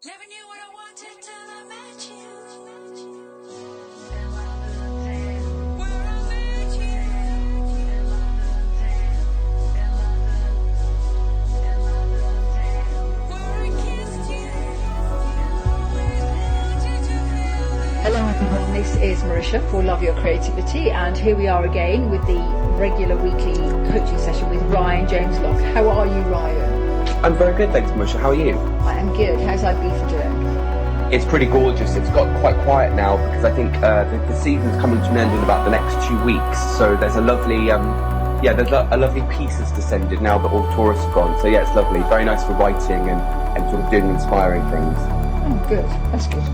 Never knew what I wanted till I met you. Where I met you. Where I kissed you. Hello everyone, this is Marisha for Love Your Creativity, and here we are again with the regular weekly coaching session with Ryan James Locke. How are you, Ryan? I'm very good, thanks, Marisha. How are you? I am good. How's Ibiza doing? It's pretty gorgeous. It's got quite quiet now because I think the season's coming to an end in about the next 2 weeks. So there's a lovely, there's a lovely peace has descended now that all tourists have gone. So yeah, it's lovely. Very nice for writing and sort of doing inspiring things. Oh, good. That's good.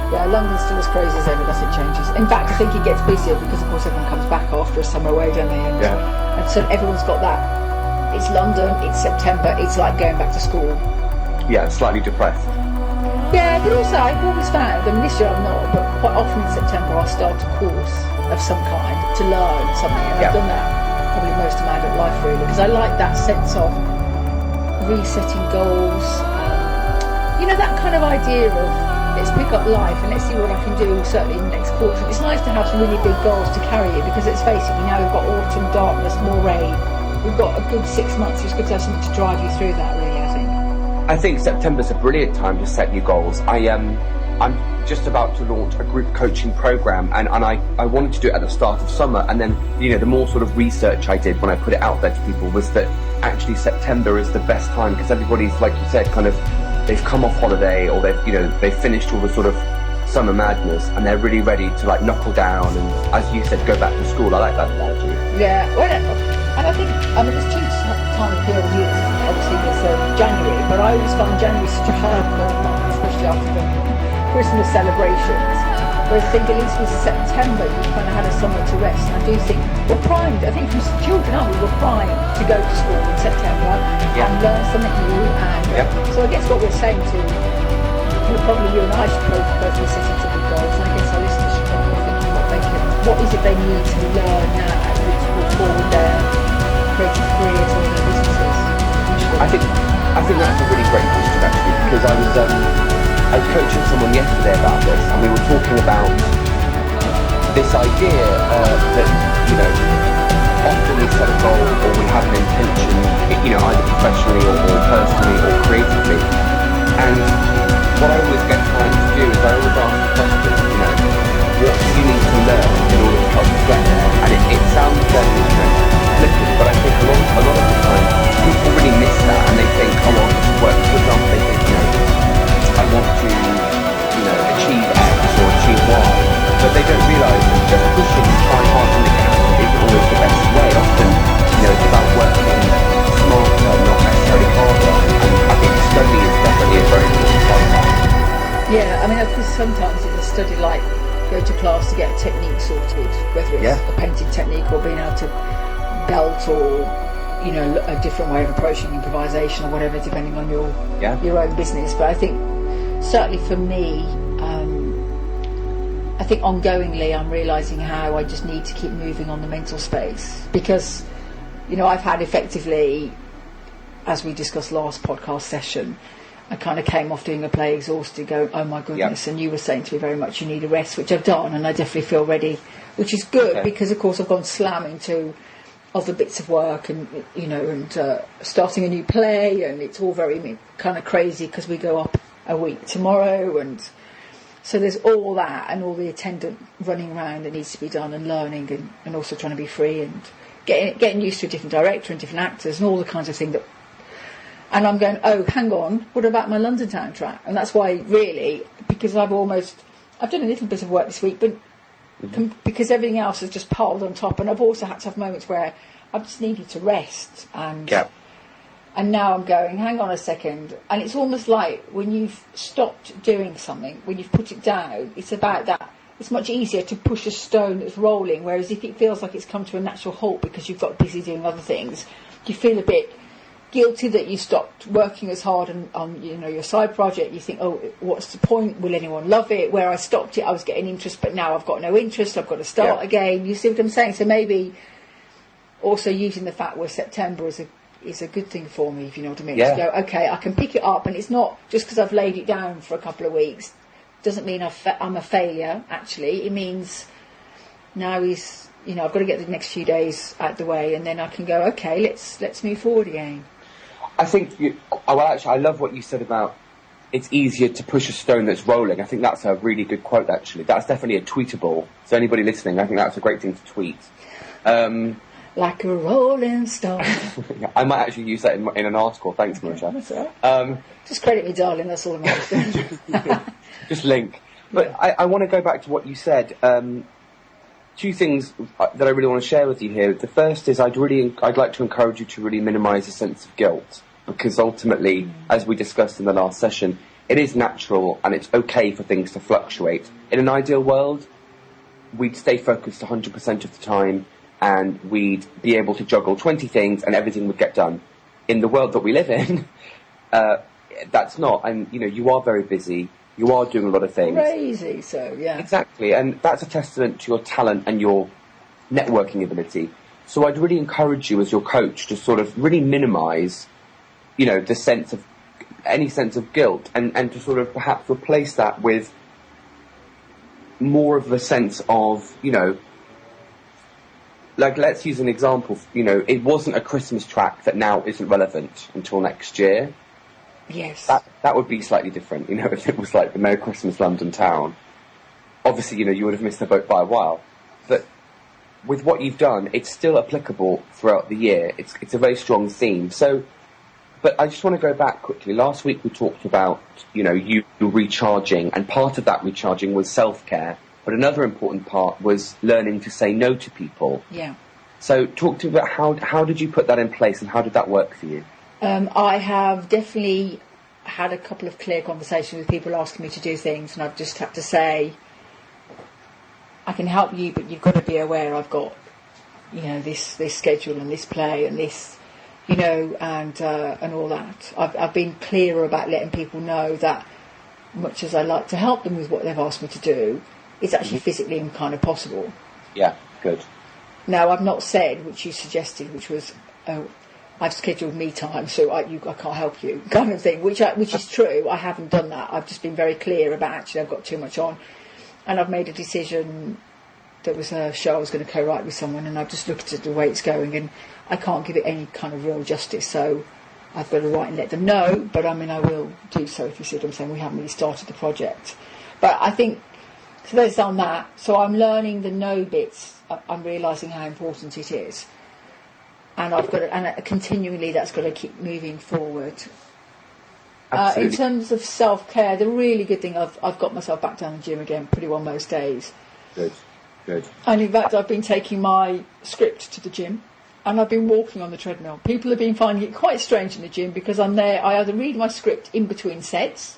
Yeah, London's still as crazy as ever, nothing changes. In fact, I think it gets busier because, of course, everyone comes back after a summer away, don't they? And so everyone's got that. It's London, it's September, it's like going back to school. Yeah, slightly depressed. Yeah, but also I've always found, I mean this year I'm not, but quite often in September I'll start a course of some kind to learn something. And I've done that probably most of my adult life really, because I like that sense of resetting goals. That kind of idea of let's pick up life and let's see what I can do certainly in the next quarter. It's nice to have some really big goals to carry it, because let's face it, we now we've got autumn, darkness, more rain. We've got a good 6 months. It's good to have something to drive you through that, really, I think. I think September's a brilliant time to set new goals. I'm just about to launch a group coaching program, and I wanted to do it at the start of summer, and then the more sort of research I did when I put it out there to people was that actually September is the best time, because everybody's, like you said, kind of they've come off holiday, or they've finished all the sort of summer madness, and they're really ready to like knuckle down and, as you said, go back to school. I like that analogy. Yeah, well, and I think there's two time of year, obviously there's January, but I always find January such a hardcore month, especially after the Christmas celebrations. Whereas I think at least with September you kind of had a summer to rest, and I do think we're primed. I think from children on we were primed to go to school in September and learn something new. And so I guess what we're saying to probably you and I should both be setting some big goals, and I guess our listeners should probably be thinking what is it they need to learn now which will forward their creative careers or their businesses. I think that's a really great question actually, because I was coaching someone yesterday about this, and we were talking about this idea that often we set a goal or we have an intention, either professionally or personally or creatively, and what I always get clients to do is I always ask the question, what do you need to learn in order to help you get there? And it sounds very flippant, but I think a lot of the time people really miss that, and they think, oh, I'll just work. For example, they think, I want to, achieve X or achieve Y, but they don't realise that just pushing and trying hard to make it happen isn't always the best way. Often, it's about working smarter, not necessarily harder, and I think study is definitely a very important part of that. Yeah, I mean, of course, sometimes in a study like go to class to get a technique sorted, whether it's a painting technique or being able to belt or a different way of approaching improvisation or whatever, depending on your own business. But I think certainly for me, I think ongoingly I'm realising how I just need to keep moving on the mental space, because I've had effectively, as we discussed last podcast session, I kind of came off doing a play exhausted, going, oh my goodness, and you were saying to me very much you need a rest, which I've done, and I definitely feel ready, which is good, because of course I've gone slamming to other bits of work and starting a new play, and it's all very kind of crazy because we go up a week tomorrow, and so there's all that and all the attendant running around that needs to be done, and learning and also trying to be free and getting used to a different director and different actors and all the kinds of things that. And I'm going, oh, hang on, what about my London Town track? And that's why, really, because I've done a little bit of work this week, but because everything else has just piled on top. And I've also had to have moments where I've just needed to rest. And now I'm going, hang on a second. And it's almost like when you've stopped doing something, when you've put it down, it's about that. It's much easier to push a stone that's rolling, whereas if it feels like it's come to a natural halt because you've got busy doing other things, you feel a bit guilty that you stopped working as hard on your side project. You think, oh, what's the point? Will anyone love it? Where I stopped it, I was getting interest, but now I've got no interest. I've got to start again. You see what I'm saying? So maybe also using the fact we're September as is a good thing for me, if you know what I mean. Yeah. To go, okay, I can pick it up, and it's not just because I've laid it down for a couple of weeks doesn't mean I'm a failure. Actually, it means now I've got to get the next few days out the way, and then I can go, okay, let's move forward again. I think I love what you said about it's easier to push a stone that's rolling. I think that's a really good quote, actually. That's definitely a tweetable. So anybody listening, I think that's a great thing to tweet. Like a rolling stone. I might actually use that in an article. Thanks, Marisha. That's all right. Just credit me, darling. That's all I'm after. Just link. But I want to go back to what you said. Two things that I really want to share with you here. The first is I'd like to encourage you to really minimise a sense of guilt, because ultimately, as we discussed in the last session, it is natural and it's okay for things to fluctuate. In an ideal world, we'd stay focused 100% of the time, and we'd be able to juggle 20 things and everything would get done. In the world that we live in, that's not. And, you are very busy. You are doing a lot of things. Crazy, so, yeah. Exactly. And that's a testament to your talent and your networking ability. So I'd really encourage you as your coach to sort of really minimise, the sense of, any sense of guilt, and to sort of perhaps replace that with more of a sense of, like, let's use an example. It wasn't a Christmas track that now isn't relevant until next year. Yes. That would be slightly different, if it was like the Merry Christmas London Town. Obviously, you would have missed the boat by a while. But with what you've done, it's still applicable throughout the year. It's a very strong theme. So, but I just want to go back quickly. Last week we talked about, you recharging, and part of that recharging was self-care. But another important part was learning to say no to people. Yeah. So talk to me about how did you put that in place, and how did that work for you? I have definitely had a couple of clear conversations with people asking me to do things, and I've just had to say, I can help you, but you've got to be aware I've got, this schedule and this play and this, and all that. I've been clearer about letting people know that much as I like to help them with what they've asked me to do, it's actually physically kind of possible. Yeah, good. Now, I've not said, which you suggested, which was, I've scheduled me time, so I can't help you, kind of thing, which is true. I haven't done that. I've just been very clear about, actually, I've got too much on, and I've made a decision. There was a show I was going to co-write with someone, and I've just looked at the way it's going, and I can't give it any kind of real justice, so I've got to write and let them know, but I will do so, if you see what I'm saying. We haven't really started the project. But I think, so there's on that. So I'm learning the no bits. I'm realising how important it is. And I've got to, and continually that's got to keep moving forward. In terms of self-care, the really good thing, I've got myself back down the gym again pretty well most days. Good. And in fact, I've been taking my script to the gym, and I've been walking on the treadmill. People have been finding it quite strange in the gym, because I'm there, I either read my script in between sets,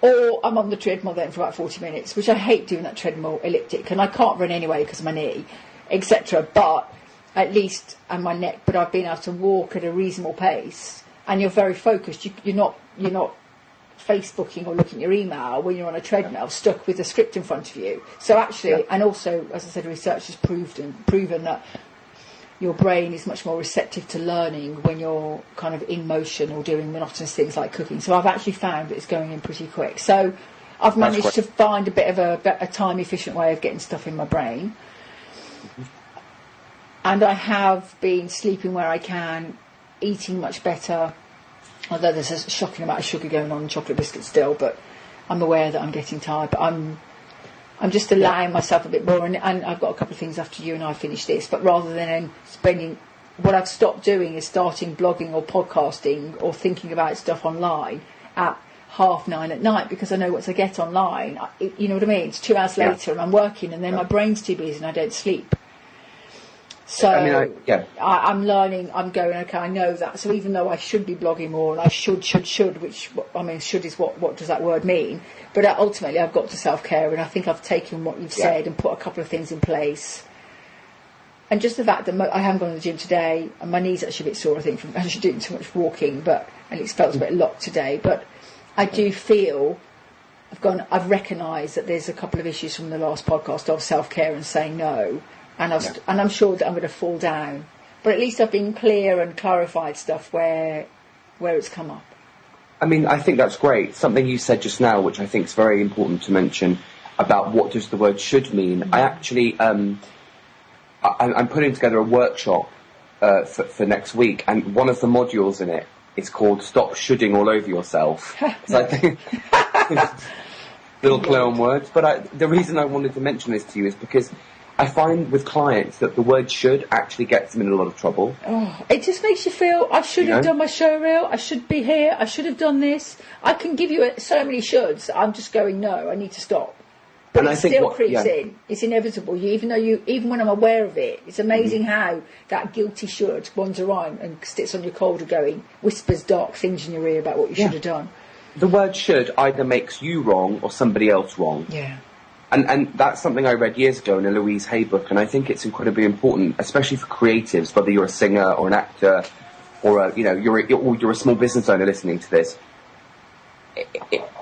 or I'm on the treadmill then for about 40 minutes, which I hate doing that treadmill elliptic, and I can't run anyway because of my knee, etc. But at least, and my neck, but I've been able to walk at a reasonable pace, and you're very focused. You're not Facebooking or looking at your email when you're on a treadmill, stuck with a script in front of you. So actually, and also, as I said, research has proven that your brain is much more receptive to learning when you're kind of in motion or doing monotonous things like cooking. So I've actually found that it's going in pretty quick. So I've managed to find a bit of a time-efficient way of getting stuff in my brain. And I have been sleeping where I can, eating much better, although there's a shocking amount of sugar going on in chocolate biscuits still, but I'm aware that I'm getting tired. But I'm just allowing myself a bit more, and I've got a couple of things after you and I finish this, but rather than spending, what I've stopped doing is starting blogging or podcasting or thinking about stuff online at 9:30 at night, because I know once I get online, you know what I mean, it's 2 hours later and I'm working, and then my brain's too busy and I don't sleep. So I'm learning, I'm going, okay, I know that. So even though I should be blogging more, and I should, which, should is what does that word mean? But ultimately I've got to self-care, and I think I've taken what you've said and put a couple of things in place. And just the fact that I haven't gone to the gym today, and my knee's actually a bit sore, I think, from actually doing too much walking, and it's felt a bit locked today. But I do feel I've recognised that there's a couple of issues from the last podcast of self-care and saying no. And I'm sure that I'm going to fall down, But at least I've been clear and clarified stuff where it's come up. I mean, I think that's great. Something you said just now, which I think is very important to mention, about what does the word should mean. I actually, I'm putting together a workshop for next week, and one of the modules in it is called Stop Shoulding All Over Yourself. So I think little play on words. But the reason I wanted to mention this to you is because I find with clients that the word should actually gets them in a lot of trouble. Oh, it just makes you feel, I should have done my show reel, I should be here, I should have done this. I can give you so many shoulds, I'm just going, no, I need to stop. But And it I think still what- creeps yeah. in. It's inevitable. Even when I'm aware of it, it's amazing how that guilty should runs around and sits on your shoulder going, whispers dark things in your ear about what you should have done. The word should either makes you wrong or somebody else wrong. Yeah. And that's something I read years ago in a Louise Hay book, and I think it's incredibly important, especially for creatives, whether you're a singer or an actor, or you're a small business owner listening to this.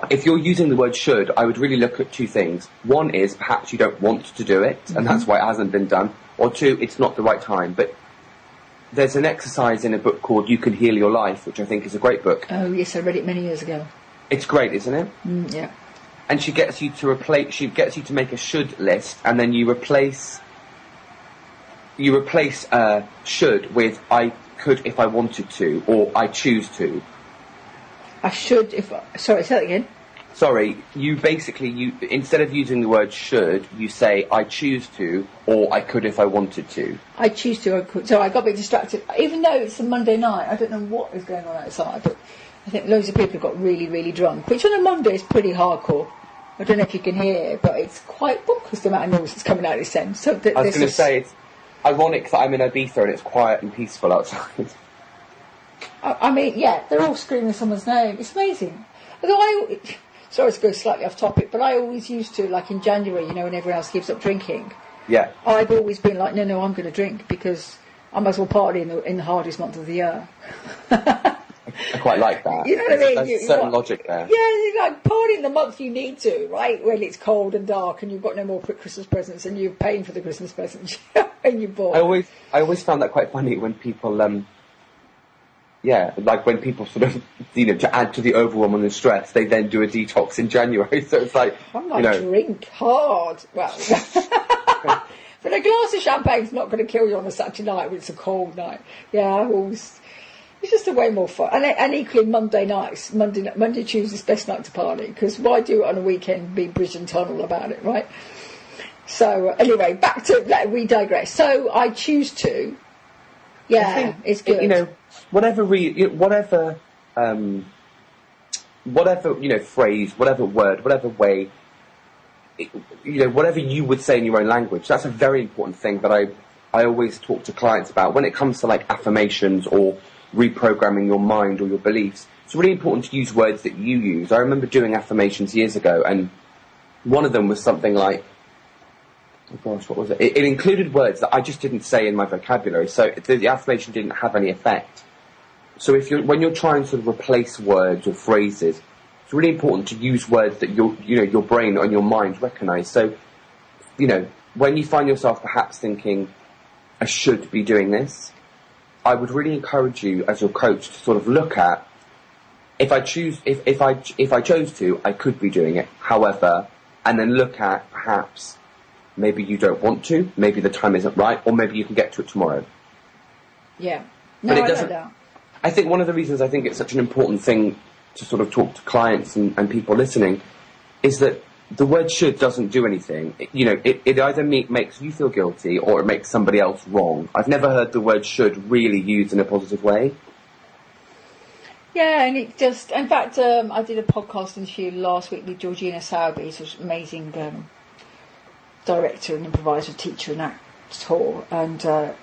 If you're using the word should, I would really look at two things. One is perhaps you don't want to do it, and that's why it hasn't been done. Or two, it's not the right time. But there's an exercise in a book called You Can Heal Your Life, which I think is a great book. Oh, yes, I read it many years ago. It's great, isn't it? Yeah. And she gets you to make a should list, and then you replace should with I could if I wanted to, or I choose to. I should sorry, say that again. Sorry, you instead of using the word should, you say I choose to, or I could if I wanted to. I choose to, I could. So I got a bit distracted. Even though it's a Monday night, I don't know what is going on outside, but I think loads of people have got really, really drunk, which on a Monday is pretty hardcore. I don't know if you can hear, but it's quite bonkers the amount of noise that's coming out of this end. So I was going to say, it's ironic that I'm in Ibiza and it's quiet and peaceful outside. I mean, yeah, they're all screaming someone's name. It's amazing. Although sorry to go slightly off topic, but I always used to, like in January, when everyone else gives up drinking, Yeah. I've always been like, no, I'm going to drink because I might as well party in the hardest month of the year. I quite like that. You know what I mean? There's a certain logic there. Yeah, you like party in the month you need to, right? When it's cold and dark and you've got no more Christmas presents and you're paying for the Christmas presents and you bought. I always found that quite funny when people, like when people sort of, to add to the overwhelm and the stress, they then do a detox in January. So it's like, I'm like, drink hard. Well, but a glass of champagne's not going to kill you on a Saturday night when it's a cold night. Yeah, it's just a way more fun. And equally Monday nights, Monday, Tuesday's best night to party, because why do it on a weekend, be bridge and tunnel about it, right? So anyway, back to, we digress. So I choose to, it's good. Whatever phrase, whatever word, whatever way, whatever you would say in your own language, that's a very important thing that I always talk to clients about when it comes to like affirmations or reprogramming your mind or your beliefs. It's really important to use words that you use. I remember doing affirmations years ago, and one of them was something like, oh gosh, what was it? It included words that I just didn't say in my vocabulary, so the affirmation didn't have any effect. So when you're trying to replace words or phrases, it's really important to use words that your brain and your mind recognise. So, when you find yourself perhaps thinking, I should be doing this, I would really encourage you as your coach to sort of look at, if I chose to, I could be doing it. However, and then look at perhaps maybe you don't want to, maybe the time isn't right, or maybe you can get to it tomorrow. Yeah. No, But it I doesn't. know that. I think one of the reasons I think it's such an important thing to sort of talk to clients and people listening is that the word should doesn't do anything. It either makes you feel guilty or it makes somebody else wrong. I've never heard the word should really used in a positive way. Yeah, and it just, in fact, I did a podcast interview last week with Georgina Sowerby, who's an amazing director and improviser, teacher and actor, and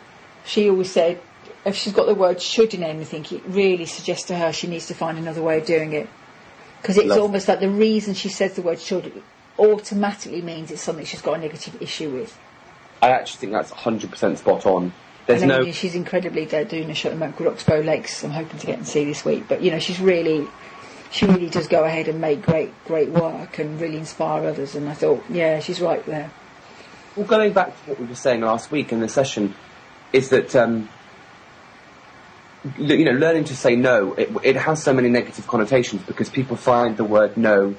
she always said, if she's got the word should in anything, it really suggests to her she needs to find another way of doing it. Because it's almost like the reason she says the word should automatically means it's something she's got a negative issue with. I actually think that's 100% spot on. She's incredibly doing a show at the moment called Oxbow Lakes. I'm hoping to get and see this week. But, she really does go ahead and make great work and really inspire others. And I thought, yeah, she's right there. Well, going back to what we were saying last week in the session, is that learning to say no, it has so many negative connotations because people find the word no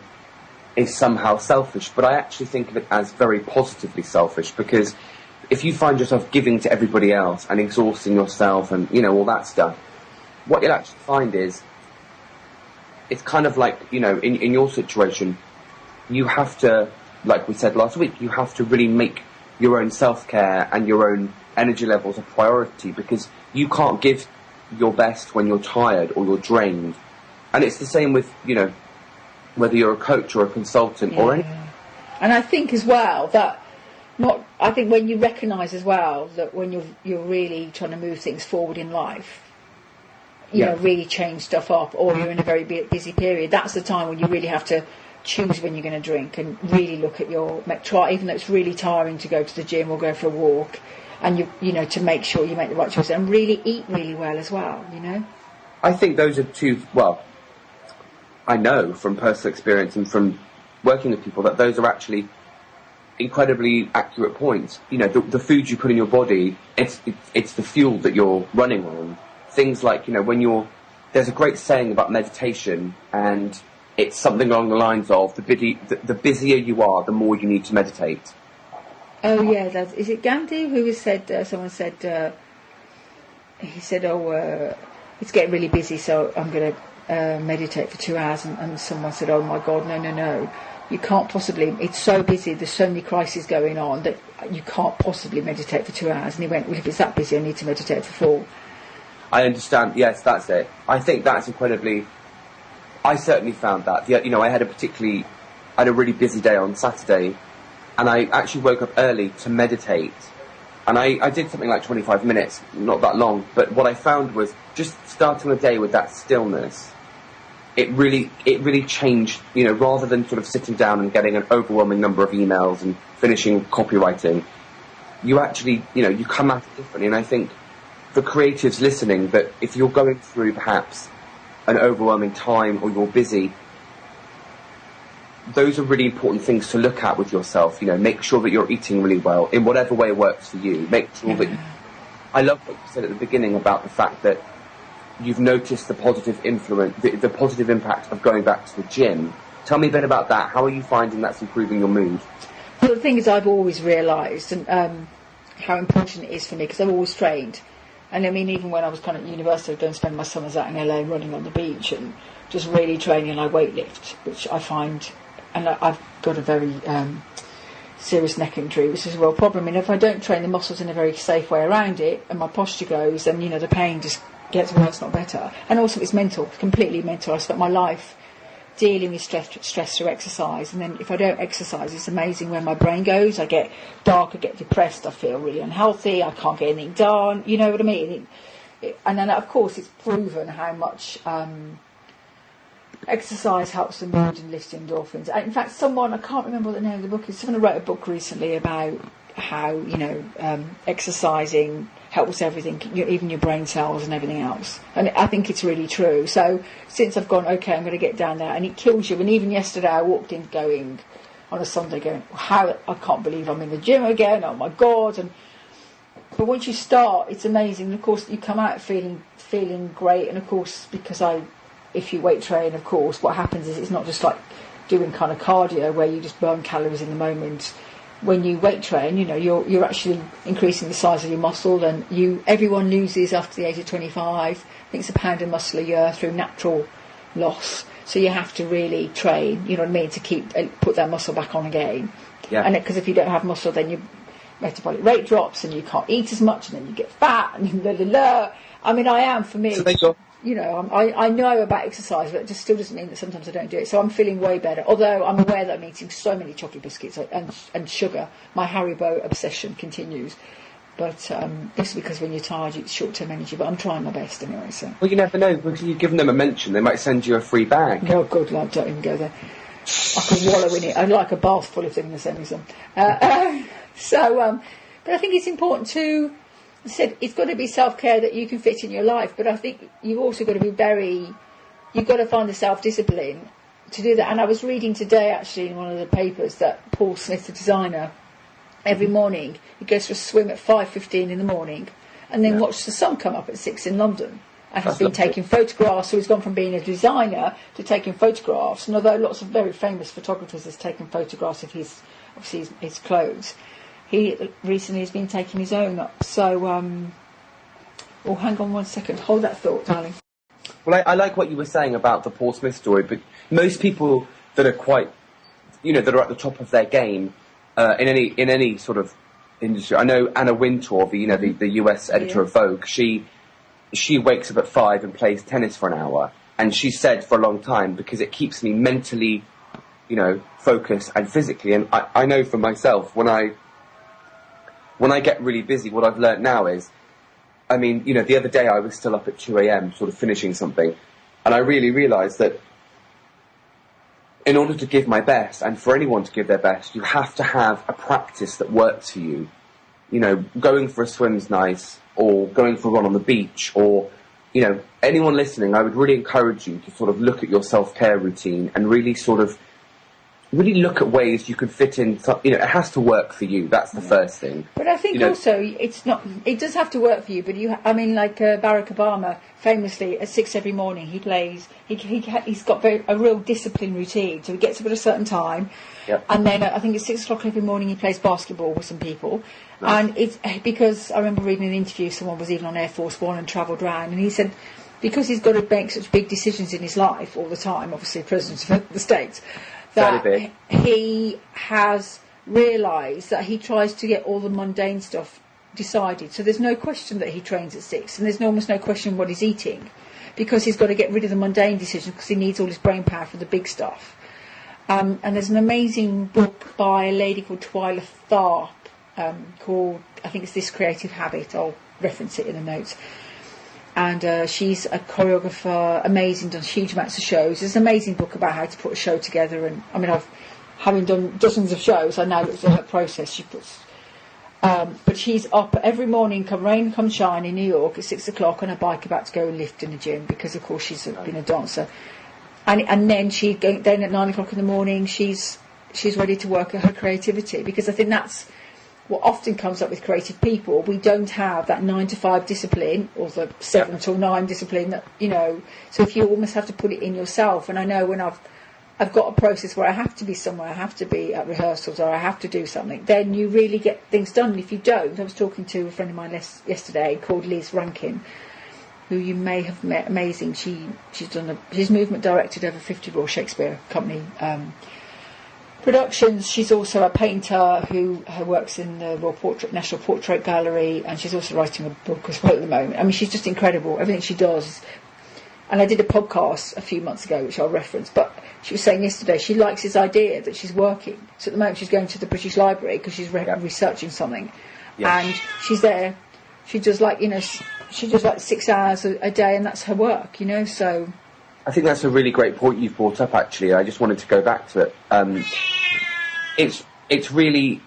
is somehow selfish, but I actually think of it as very positively selfish, because if you find yourself giving to everybody else and exhausting yourself and, all that stuff, what you'll actually find is, it's kind of like, in your situation, you have to, like we said last week, you have to really make your own self-care and your own energy levels a priority, because you can't give your best when you're tired or you're drained. And it's the same with, whether you're a coach or a consultant or anything. And I think as well that I think when you recognise as well that when you're really trying to move things forward in life, really change stuff up, or you're in a very busy period, that's the time when you really have to choose when you're going to drink and really look at try, even though it's really tiring to go to the gym or go for a walk, and to make sure you make the right choice and really eat really well as well. I think those are two. Well, I know from personal experience and from working with people that those are actually incredibly accurate points. The food you put in your body, it's the fuel that you're running on. Things like, there's a great saying about meditation, and it's something along the lines of the busier you are, the more you need to meditate. Oh yeah, is it Gandhi who said? Someone said he said, it's getting really busy, so I'm going to meditate for 2 hours, and someone said, oh my God, no, you can't possibly, it's so busy, there's so many crises going on that you can't possibly meditate for 2 hours. And he went, well, if it's that busy, I need to meditate for 4. I understand, yes, that's it. I think that's incredibly, I certainly found that. I had a really busy day on Saturday, and I actually woke up early to meditate. And I did something like 25 minutes, not that long, but what I found was just starting the day with that stillness, it really changed, rather than sort of sitting down and getting an overwhelming number of emails and finishing copywriting, you actually, you come at it differently. And I think for creatives listening, that if you're going through perhaps an overwhelming time or you're busy, those are really important things to look at with yourself. Make sure that you're eating really well in whatever way works for you. Make sure that I love what you said at the beginning about the fact that you've noticed the positive influence, the positive impact of going back to the gym. Tell me a bit about that. How are you finding that's improving your mood? Well, the thing is, I've always realised how important it is for me, because I've always trained. And I mean, even when I was kind of at university, I'd go and spend my summers out in LA running on the beach and just really training. I weightlift, which I find, and I've got a very serious neck injury, which is a real problem. And if I don't train the muscles in a very safe way around it, and my posture goes, then the pain just gets worse, not better. And also it's mental, completely mental. I spent my life dealing with stress through exercise, and then if I don't exercise, it's amazing where my brain goes. I get dark, I get depressed, I feel really unhealthy, I can't get anything done, you know what I mean? And then of course it's proven how much exercise helps the mood and lifts endorphins. In fact, I can't remember what the name of the book is, someone wrote a book recently about how exercising helps everything, even your brain cells and everything else. And I think it's really true. So since I've gone, okay, I'm going to get down there, and it kills you. And even yesterday I walked in on a Sunday going, how, I can't believe I'm in the gym again, oh my God. But once you start, it's amazing. And of course you come out feeling great. And of course, if you weight train, of course, what happens is it's not just like doing kind of cardio where you just burn calories in the moment. When you weight train, you're actually increasing the size of your muscle, and everyone loses after the age of 25. I think it's a pound of muscle a year through natural loss. So you have to really train, you know what I mean, to put that muscle back on again. Yeah. And because if you don't have muscle, then your metabolic rate drops, and you can't eat as much, and then you get fat, and blah, blah, blah. I mean, I am, for me. So I know about exercise, but it just still doesn't mean that sometimes I don't do it. So I'm feeling way better. Although I'm aware that I'm eating so many chocolate biscuits and sugar. My Haribo obsession continues. But this is because when you're tired, it's short-term energy. But I'm trying my best anyway. So. Well, you never know. Because you've given them a mention, they might send you a free bag. Oh, good lord, don't even go there. I could wallow in it. I'd like a bath full if they're going to send me some. But I think it's important to... I said it's got to be self-care that you can fit in your life, but I think you've also got to you've got to find the self-discipline to do that. And I was reading today, actually, in one of the papers, that Paul Smith, the designer, every morning he goes for a swim at 5:15 in the morning, and then watch the sun come up at 6 in London. and has That's been lovely. taking photographs. So he's gone from being a designer to taking photographs. And although lots of very famous photographers have taken photographs of his clothes, he recently has been taking his own up. So, oh, hang on 1 second. Hold that thought, darling. Well, I like what you were saying about the Paul Smith story, but most people that are quite, that are at the top of their game in any sort of industry. I know Anna Wintour, the US editor of Vogue. She wakes up at 5 and plays tennis for an hour, and she said for a long time, because it keeps me mentally, focused and physically. And I know for myself, when I get really busy, what I've learnt now is, the other day I was still up at 2 a.m. sort of finishing something, and I really realised that in order to give my best, and for anyone to give their best, you have to have a practice that works for you. Going for a swim's nice, or going for a run on the beach, or, anyone listening, I would really encourage you to sort of look at your self-care routine and really look at ways you could fit in. It has to work for you. That's the first thing. But I think also it's not. It does have to work for you. But like Barack Obama, famously at 6 every morning he plays. He's got a real disciplined routine. So he gets up at a certain time, and then I think it's 6 o'clock every morning he plays basketball with some people. Nice. And it's because I remember reading an interview. Someone was even on Air Force One and travelled around, and he said, because he's got to make such big decisions in his life all the time. Obviously, President of the States. That he has realised that he tries to get all the mundane stuff decided. So there's no question that he trains at 6, and there's almost no question what he's eating, because he's got to get rid of the mundane decisions because he needs all his brain power for the big stuff. And there's an amazing book by a lady called Twyla Tharp called, I think it's This Creative Habit. I'll reference it in the notes. And she's a choreographer, amazing, done huge amounts of shows. There's an amazing book about how to put a show together. And having done dozens of shows, I now looked at her process. She puts, but she's up every morning, come rain, come shine, in New York at 6 o'clock on her bike, about to go and lift in the gym, because of course she's been a dancer. And then then at 9 o'clock in the morning, she's ready to work at her creativity, because I think that's what often comes up with creative people. We don't have that 9 to 5 discipline, or the 7 till 9 discipline that, so if you almost have to put it in yourself. And I know when I've got a process where I have to be somewhere, I have to be at rehearsals, or I have to do something, then you really get things done. And if you don't, I was talking to a friend of mine yesterday called Liz Rankin, who you may have met, amazing. She's movement directed over 50 Royal Shakespeare Company productions. She's also a painter who works in the National Portrait Gallery, and she's also writing a book as well at the moment. She's just incredible, everything she does. And I did a podcast a few months ago, which I'll reference, but she was saying yesterday she likes this idea that she's working. So at the moment she's going to the British Library because she's researching something, and she's there. She does she does 6 hours a day, and that's her work, so... I think that's a really great point you've brought up, actually. I just wanted to go back to it. It's really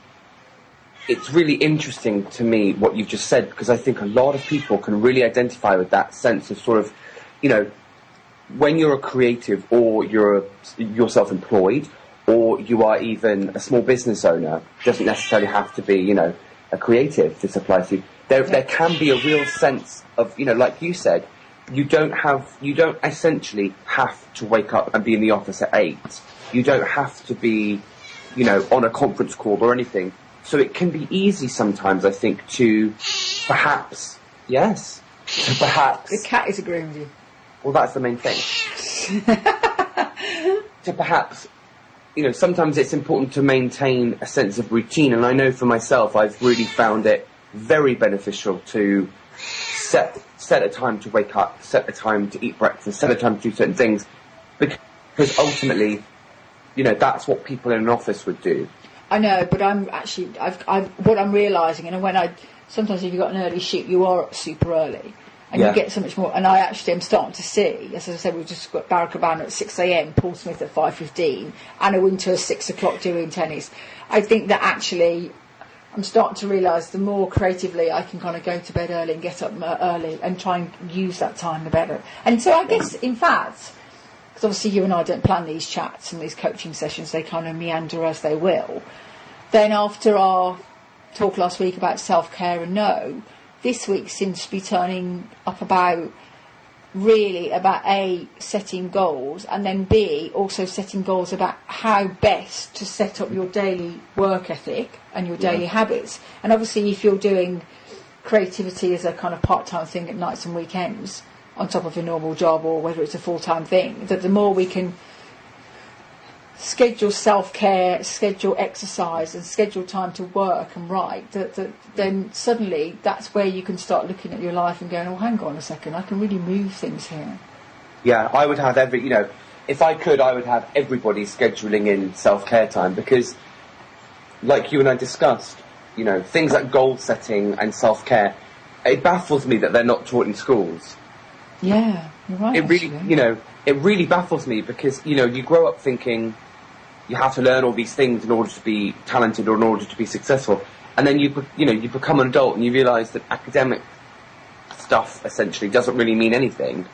interesting to me what you've just said, because I think a lot of people can really identify with that sense of sort of, when you're a creative, or you're self-employed, or you are even a small business owner, doesn't necessarily have to be, a creative this applies to. There can be a real sense of, like you said, you don't essentially have to wake up and be in the office at 8. You don't have to be, on a conference call or anything. So it can be easy sometimes, I think, to perhaps... The cat is agreeing with you. Well, that's the main thing. To perhaps, sometimes it's important to maintain a sense of routine. And I know for myself, I've really found it very beneficial to set a time to wake up, set a time to eat breakfast, set a time to do certain things, because ultimately, that's what people in an office would do. I know, but what I'm realising, and sometimes if you've got an early shoot, you are up super early, and you get so much more. And I actually am starting to see, as I said, we've just got Barack Obama at 6 a.m, Paul Smith at 5:15, Anna Wintour at 6 o'clock doing tennis. I think that actually, I'm starting to realise the more creatively I can kind of go to bed early and get up early and try and use that time the better. And so I guess, in fact, because obviously you and I don't plan these chats and these coaching sessions, they kind of meander as they will. Then after our talk last week about self-care and this week seems to be turning up about really about A, setting goals, and then B, also setting goals about how best to set up your daily work ethic and your daily habits. And obviously if you're doing creativity as a kind of part-time thing at nights and weekends on top of a normal job, or whether it's a full-time thing, that the more we can schedule self-care, schedule exercise and schedule time to work and write, that then suddenly that's where you can start looking at your life and going, oh, hang on a second, I can really move things here. Yeah, I would have if I could, I would have everybody scheduling in self-care time, because like you and I discussed, things like goal setting and self-care, it baffles me that they're not taught in schools. Yeah, you're right. It really, it really baffles me, because, you grow up thinking you have to learn all these things in order to be talented or in order to be successful. And then you become an adult and you realise that academic stuff essentially doesn't really mean anything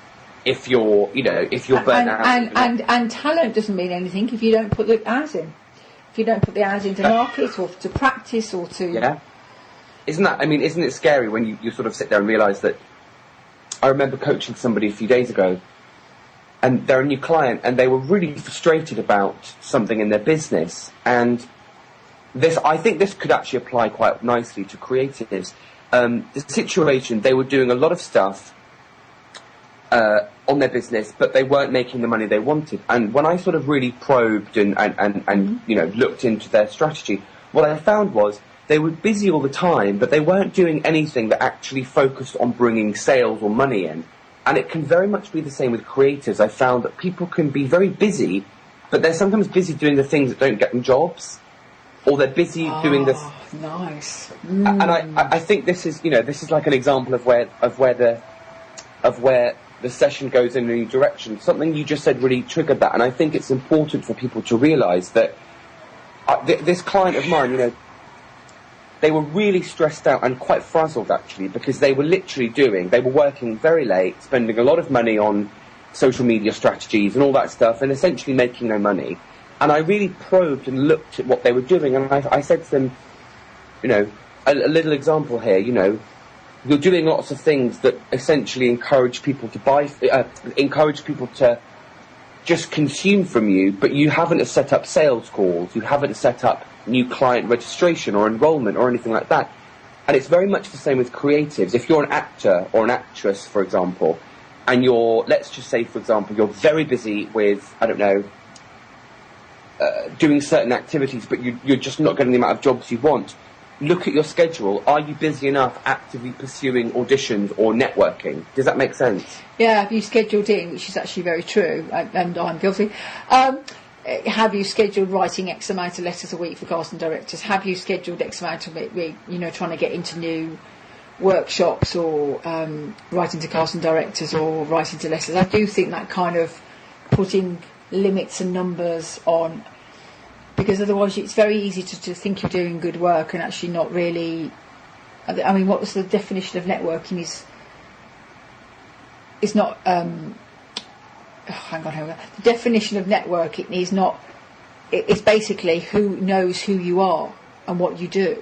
if you're burnt out. And talent doesn't mean anything if you don't put the hours in. If you don't put the hours into market or to practice or to... Yeah. Isn't it scary when you sort of sit there and realise that... I remember coaching somebody a few days ago, and they're a new client, and they were really frustrated about something in their business. And I think this could actually apply quite nicely to creatives. The situation, they were doing a lot of stuff on their business, but they weren't making the money they wanted. And when I sort of really probed and looked into their strategy, what I found was they were busy all the time, but they weren't doing anything that actually focused on bringing sales or money in. And it can very much be the same with creatives. I found that people can be very busy, but they're sometimes busy doing the things that don't get them jobs, or they're busy doing this. Nice. And I think this is like an example of where the session goes in a new direction. Something you just said really triggered that, and I think it's important for people to realise that this client of mine, they were really stressed out and quite frazzled, actually, because they were working very late, spending a lot of money on social media strategies and all that stuff, and essentially making no money. And I really probed and looked at what they were doing, and I said to them, a little example here, you're doing lots of things that essentially encourage people to just consume from you, but you haven't set up sales calls, you haven't set up new client registration or enrollment or anything like that. And it's very much the same with creatives. If you're an actor or an actress, for example, and let's just say, for example, you're very busy with, doing certain activities, but you're just not getting the amount of jobs you want, look at your schedule. Are you busy enough actively pursuing auditions or networking? Does that make sense? Yeah, have you scheduled in, which is actually very true, and I'm guilty. Have you scheduled writing X amount of letters a week for casting directors? Have you scheduled X amount of week, trying to get into new workshops or writing to casting directors or writing to letters? I do think that kind of putting limits and numbers on, because otherwise it's very easy to think you're doing good work and actually not really. I mean, what was the definition of networking? Is not. Hang on. The definition of networking is not. It's basically who knows who you are and what you do.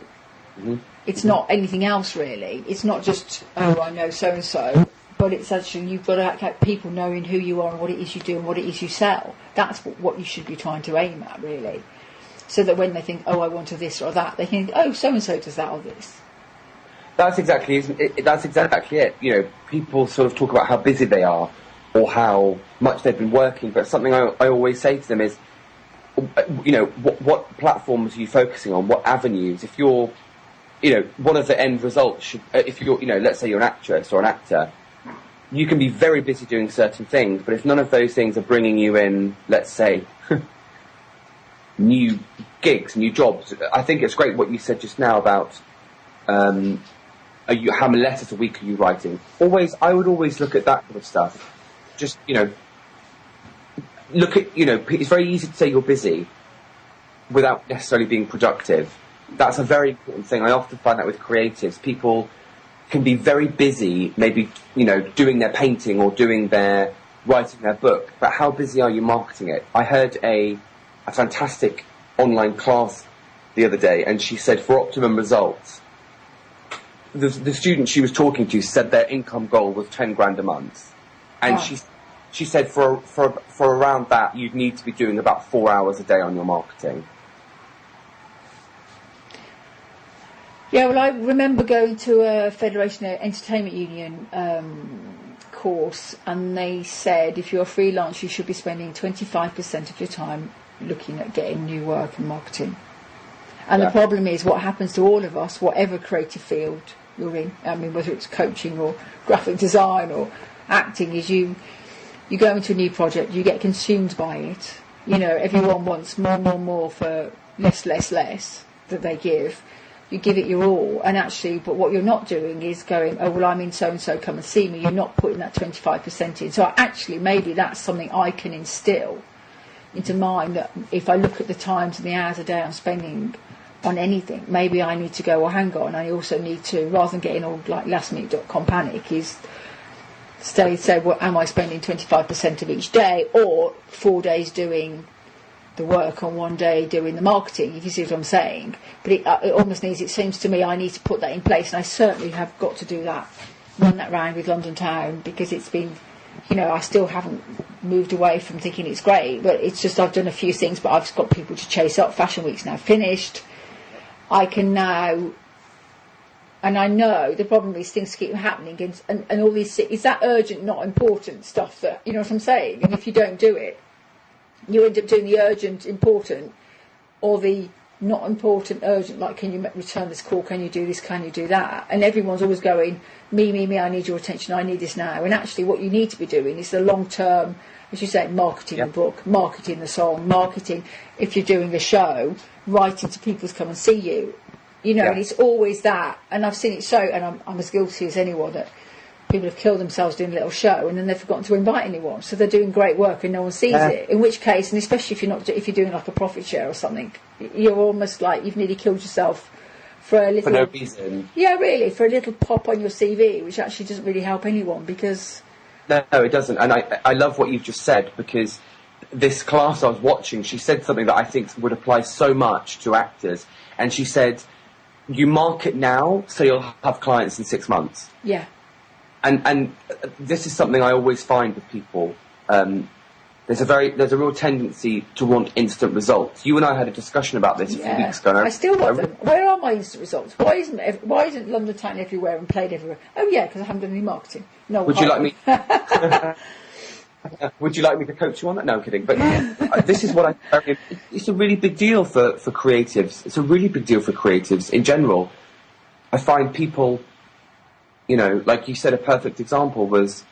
Mm-hmm. It's not anything else really. It's not just I know so and so, but it's actually you've got to have people knowing who you are and what it is you do and what it is you sell. That's what you should be trying to aim at, really, so that when they think, I want to this or that, they think, so and so does that or this. That's exactly it. People sort of talk about how busy they are or how much they've been working, but something I always say to them is, what platforms are you focusing on? What avenues? If you're, one of the end results should, if you're, let's say you're an actress or an actor, you can be very busy doing certain things, but if none of those things are bringing you in, let's say, new gigs, new jobs, I think it's great what you said just now about how many letters a week are you writing? I would always look at that sort of stuff. Just, look at, it's very easy to say you're busy without necessarily being productive. That's a very important thing. I often find that with creatives. People can be very busy, maybe, doing their painting or writing their book, but how busy are you marketing it? I heard a fantastic online class the other day, and she said for optimum results, the student she was talking to said their income goal was 10 grand a month. and Right. she said for around that you'd need to be doing about 4 hours a day on your marketing. Yeah, well, I remember going to a Federation Entertainment Union course, and they said if you're freelance, you should be spending 25% of your time looking at getting new work and marketing. And Yeah. the problem is, what happens to all of us, whatever creative field you're in, I mean, whether it's coaching or graphic design or acting, is you go into a new project, you get consumed by it. You know, everyone wants more for less that they give. You give it your all, and actually, but what you're not doing is going, oh, well, I'm in so-and-so, come and see me. You're not putting that 25% in. So actually, maybe that's something I can instill into mind, that if I look at the times and the hours a day I'm spending on anything, maybe I need to go, well, hang on, I also need to, rather than getting all like lastminute.com panic, is say, well, am I spending 25% of each day, or 4 days doing the work on 1 day doing the marketing, if you see what I'm saying. But it almost needs, it seems to me, I need to put that in place, and I certainly have got to do that, run that round with London Town, because it's been, you know, I still haven't moved away from thinking it's great, but it's just I've done a few things, but I've just got people to chase up. Fashion Week's now finished. I can now, and I know the problem is things keep happening, and all these, is that urgent, not important stuff that, you know what I'm saying? And if you don't do it, you end up doing the urgent, important, or the not important, urgent, like, can you return this call, can you do this, can you do that? And everyone's always going, me, I need your attention, I need this now. And actually what you need to be doing is the long-term, as you say, marketing the book, marketing the song, marketing, if you're doing a show, writing to people to come and see you. You know, and it's always that. And I've seen it so, and I'm as guilty as anyone, that people have killed themselves doing a little show and then they've forgotten to invite anyone, so they're doing great work and no one sees it, in which case, and especially if you're doing like a profit share or something, you're almost like you've nearly killed yourself for a little, for no reason. Yeah, really, for a little pop on your CV, which actually doesn't really help anyone, because No, it doesn't. And I love what you've just said, because this class I was watching, she said something that I think would apply so much to actors, and she said, you market now so you'll have clients in 6 months. yeah. And this is something I always find with people. There's a real tendency to want instant results. You and I had a discussion about this a few weeks ago. I still want them. Where are my instant results? Why isn't London Town everywhere and played everywhere? Oh yeah, because I haven't done any marketing. No. Would you like me? Would you like me to coach you on that? No, I'm kidding. But this is what it's a really big deal for creatives. It's a really big deal for creatives in general. I find people, you know, like you said, a perfect example was,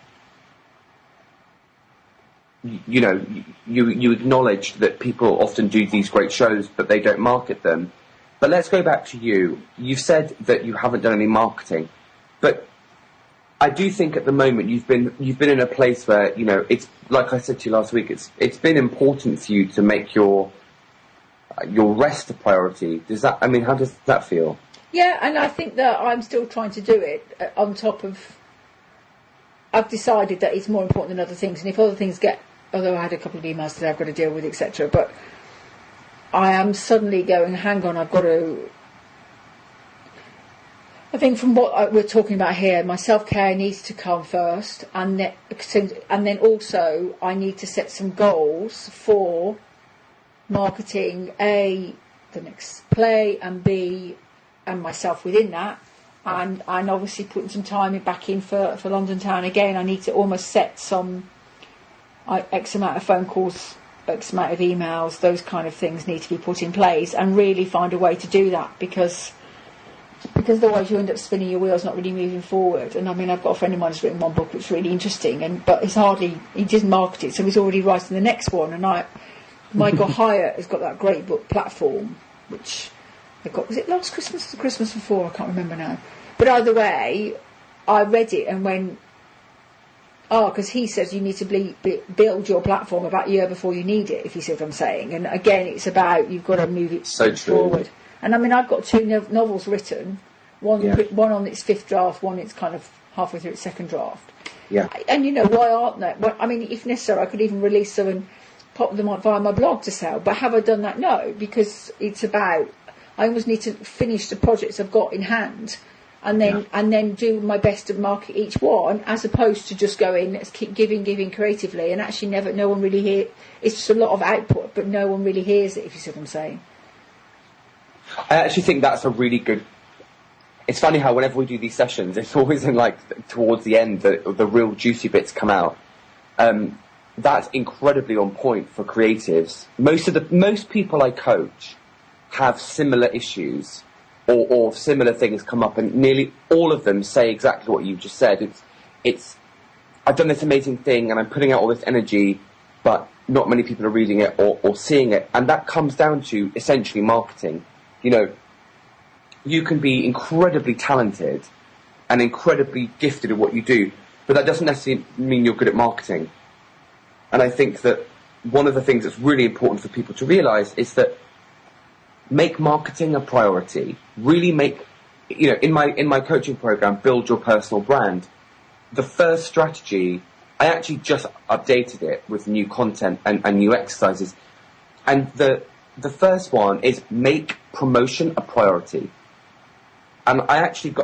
you know, you acknowledged that people often do these great shows, but they don't market them. But let's go back to you. You've said that you haven't done any marketing, but I do think at the moment you've been in a place where, you know, it's like I said to you last week. It's been important for you to make your rest a priority. How does that feel? Yeah, and I think that I'm still trying to do it on top of, I've decided that it's more important than other things, and if other things although I had a couple of emails today I've got to deal with, etc., but I am suddenly going, hang on, I've got to, I think from what we're talking about here, my self-care needs to come first, and then also I need to set some goals for marketing, A, the next play, and B, and myself within that, and obviously putting some time back in for London Town again. I need to almost set some X amount of phone calls, X amount of emails, those kind of things need to be put in place, and really find a way to do that, because otherwise you end up spinning your wheels, not really moving forward. And I mean, I've got a friend of mine who's written one book which is really interesting, but he doesn't market it, so he's already writing the next one. And Michael Hyatt has got that great book Platform, which I got, was it last Christmas or the Christmas before? I can't remember now. But either way, I read it and went, because he says you need to build your platform about a year before you need it, if you see what I'm saying. And again, it's about, you've got to move it forward. And I mean, I've got 2 novels written, one on its 5th draft, one it's kind of halfway through its 2nd draft. Yeah. And you know, why aren't they? Well, I mean, if necessary, I could even release them and pop them on via my blog to sell. But have I done that? No, because it's about, I always need to finish the projects I've got in hand and then do my best to market each one, as opposed to just going, let's keep giving creatively, and actually no one really hear. It's just a lot of output, but no one really hears it, if you see what I'm saying. I actually think that's a really good. It's funny how whenever we do these sessions, it's always in towards the end the real juicy bits come out. That's incredibly on point for creatives. Most people I coach have similar issues or similar things come up, and nearly all of them say exactly what you've just said. It's I've done this amazing thing and I'm putting out all this energy, but not many people are reading it or seeing it, and that comes down to essentially marketing. You can be incredibly talented and incredibly gifted at what you do, but that doesn't necessarily mean you're good at marketing. And I think that one of the things that's really important for people to realise is that make marketing a priority. Really make, in my coaching program, Build Your Personal Brand, the first strategy, I actually just updated it with new content and new exercises. And the first one is make promotion a priority. And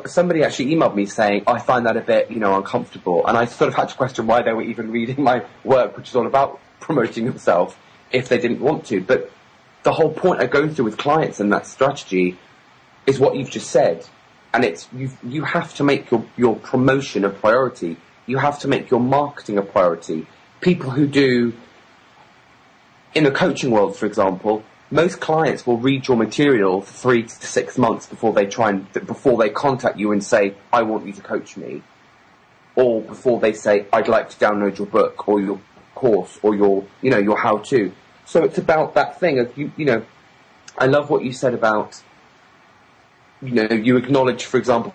somebody actually emailed me saying, I find that a bit, uncomfortable. And I sort of had to question why they were even reading my work, which is all about promoting yourself, if they didn't want to. But the whole point I go through with clients and that strategy is what you've just said. And it's, you have to make your promotion a priority. You have to make your marketing a priority. People who do, in the coaching world, for example, most clients will read your material for 3 to 6 months before they contact you and say, I want you to coach me. Or before they say, I'd like to download your book or your course or your how-to. So it's about that thing of, I love what you said about, you acknowledge, for example,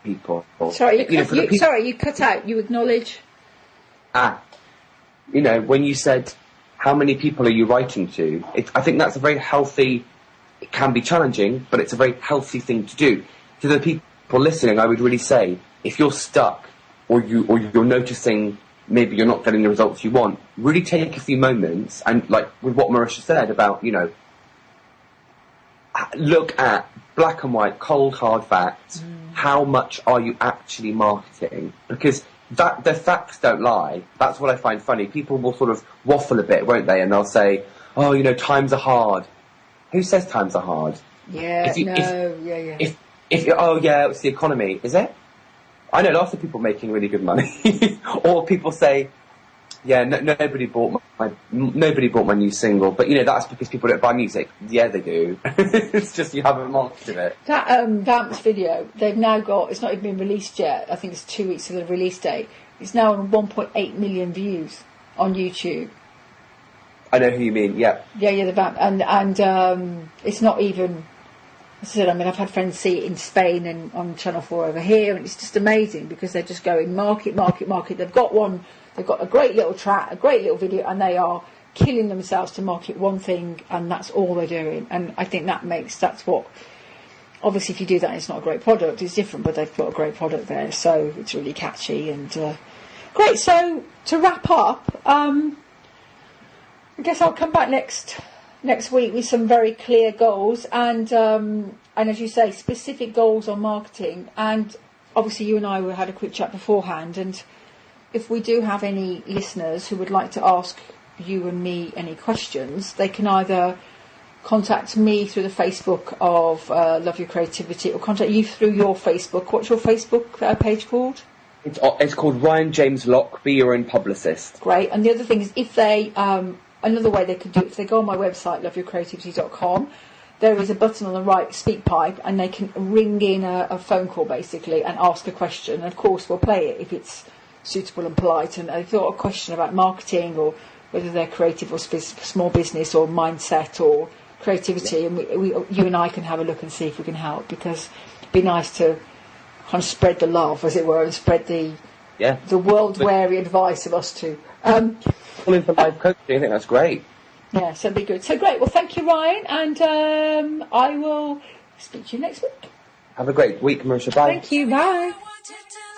people. Sorry, you cut out. You acknowledge. When you said, how many people are you writing to? I think that's a very healthy. It can be challenging, but it's a very healthy thing to do. To the people listening, I would really say, if you're stuck or you're noticing maybe you're not getting the results you want, really take a few moments and, like with what Marisha said about, look at black and white, cold, hard facts. How much are you actually marketing? Because the facts don't lie. That's what I find funny. People will sort of waffle a bit, won't they? And they'll say, times are hard. Who says times are hard? Yeah, If it's the economy. Is it? I know lots of people making really good money. Or people say, nobody bought my new single. But, that's because people don't buy music. Yeah, they do. It's just you haven't marketed it. That Vamps video, they've now got, it's not even been released yet. I think it's 2 weeks to the release date. It's now on 1.8 million views on YouTube. I know who you mean, yeah. Yeah, the Vamp. And it's not even, as I said, I've had friends see it in Spain and on Channel 4 over here, and it's just amazing because they're just going market. They've got a great little track, a great little video, and they are killing themselves to market one thing, and that's all they're doing. And I think that's what, obviously if you do that, it's not a great product, it's different, but they've got a great product there, so it's really catchy and great. So to wrap up, I guess I'll come back next week with some very clear goals and as you say, specific goals on marketing. And obviously you and I had a quick chat beforehand, and if we do have any listeners who would like to ask you and me any questions, they can either contact me through the Facebook of Love Your Creativity, or contact you through your Facebook. What's your Facebook page called? It's called Ryan James Locke, Be Your Own Publicist. Great. And the other thing is, if they, another way they could do it, if they go on my website, loveyourcreativity.com, there is a button on the right, Speak Pipe, and they can ring in a phone call basically and ask a question. And of course we'll play it if it's suitable and polite, and they've got a question about marketing or whether they're creative or small business or mindset or creativity, and you and I can have a look and see if we can help, because it'd be nice to kind of spread the love, as it were, and spread the world-weary advice of us two. All in for live coaching, I think that's great. Yeah, so it'd be good. So great, well thank you Ryan, and I will speak to you next week. Have a great week, Marisha. Bye. Thank you, bye. wanted to